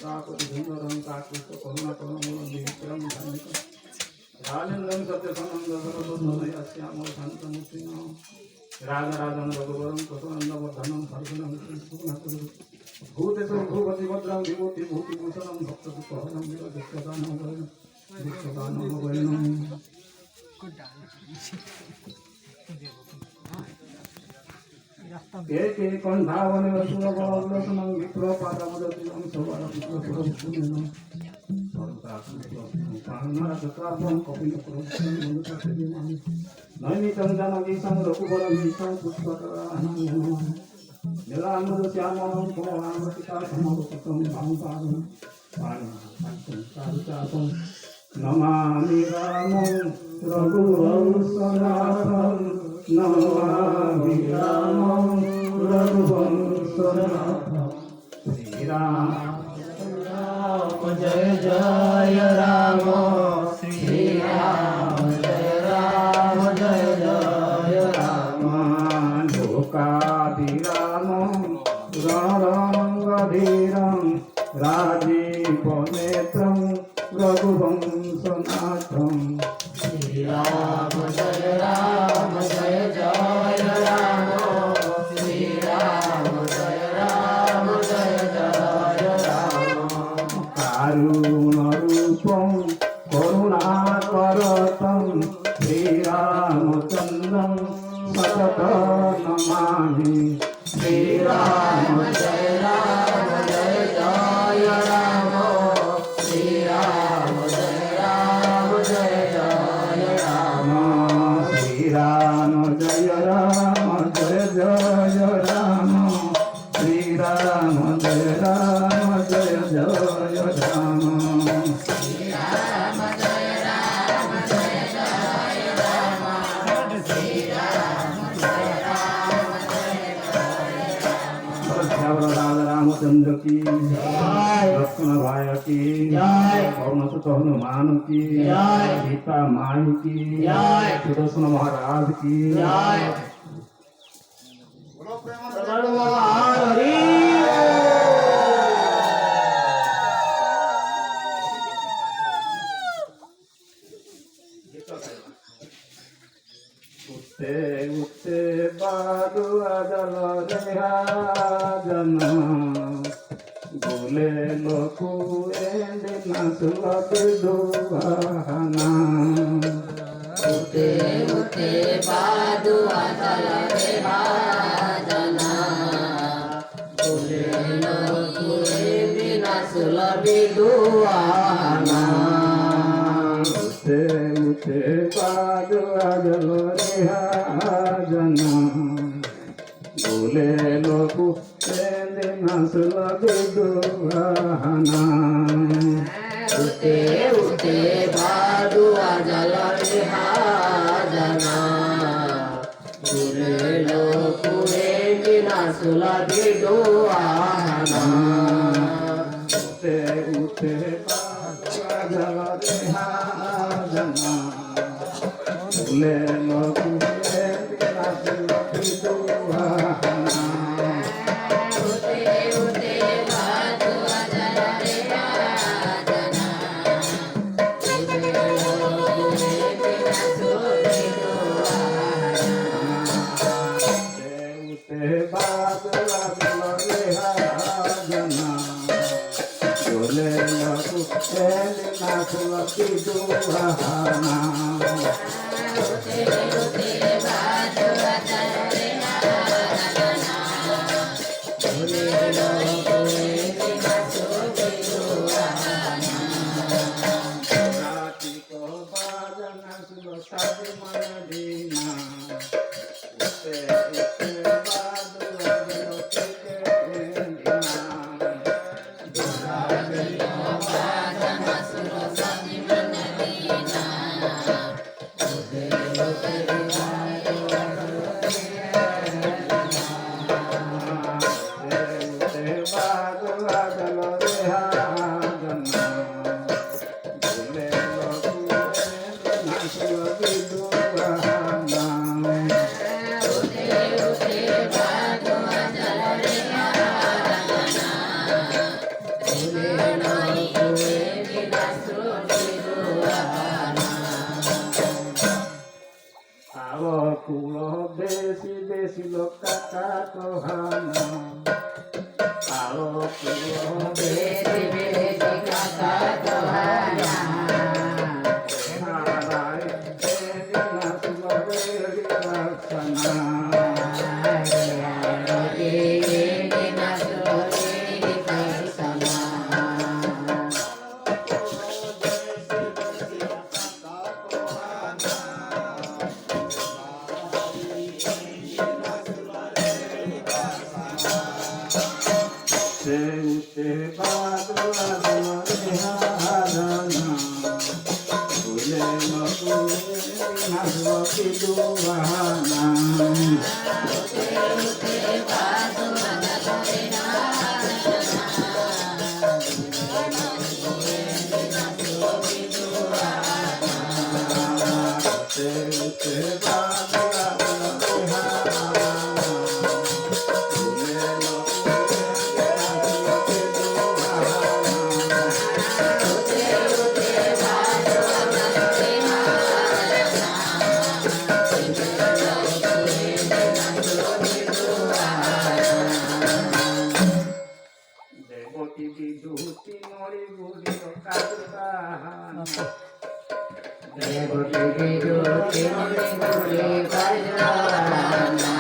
काकुति सुंदरं काकुति करुणाकरमूलं विक्रम धन्यकं राजेन्द्रं सत्यसंदं सर्वतोषमय अस्यामो शान्तमुत्रिणं राजराजं रघुवरं कृष्णनन्दवर्धनं हर्षणं सुखनाथं भूतेषु भूपति भद्रं विभूति भूतिभूषणं भक्तसुखहरं विरजस्वदानं वैनं के कंधावन रसुलबलसनं विप्रपादमदतिलं सवारं नैमितं जनगीतं रघुवरं गीतं पुष्पकरानं नीलाम्बरश्यामलं कमलाम्बरसितासमरुचितं भानुपादं पाणिपादं नमामि रामं रघुवंशनाथं नमामि रामं रघुवंशनाथं श्रीराम जय जय राम श्री राम जय राम जय जय राम लोकाभिरामं रणरङ्गधीरं राजीवनेत्रं रघुवंशनाथं श्री राम जय राम जय जय राम श्री राम जय राम जय जय राम कारुणरूपं करुणाकरतं श्रीरामचन्द्रं सततं नमामि श्रीराम जय जय राम श्रीराम जय जय राम श्रीराम जय राम जय जय राम श्रीराम जय राम जय जय राम श्रीराम जय राम जय जय राम श्रीराम जय राम रामचंद्र की लक्ष्मण भाई की पवनसुत हनुमान की सीता माई की सुदर्शन महाराज की उठे उठे बादुआ जल रेहाजना बोले लोकु एंडिना सुलभ दुआना उठे उठे बादुआ जल रे भाजना बोले लोकुए बिना सुलभी दुआना उठे उठे बादुआ जल रेहाजना बोले लोकु एंडिना सुलभ दुआना उठे उठे बादुआ जल रे भाजना बोले लोकुए बिना सुलभी दुआना उठे उठे बादुआ जल रेहाजना बोले लोकु एंडिना सुलभ दुआना उठे उठे बादुआ जल रे भाजना बोले लोकुए बिना सुलभी दुआना उठे बादुआ जल रेहाजना बोले लोकु एंडिना सुलभ दुआना उठे उठे बादुआ जल रे भाजना बोले लोकुए बिना सुलभी दुआना राति को बाजना सुलो साधु मन दीना उठे उठे बादुआ जल रेहाजना बादना सुलो सनि मन दीना उठे उठे बादुआ जल रे নাই বিনা শ্রুতি দুয়ানা আলো কুল বেশি বেশি লোক কাকা কহানা আলো কুল বেশি বেশি কাকা দোহানা নারায়ণ দেবনা সুরে দর্শনা বিনা শ্রুতি দর্শনা সেতে বাদলা রে হারানা ভুলে মকুলে নাজবতি দুবাহানা সেতে বাদলা রে হারানা ভুলে মকুলে নাজবতি দুবাহানা দেবতী বিদুতি মরি বুড়ি কাকুরাহানা দেবী বিদুতি মণি গুলি বজ্রবানা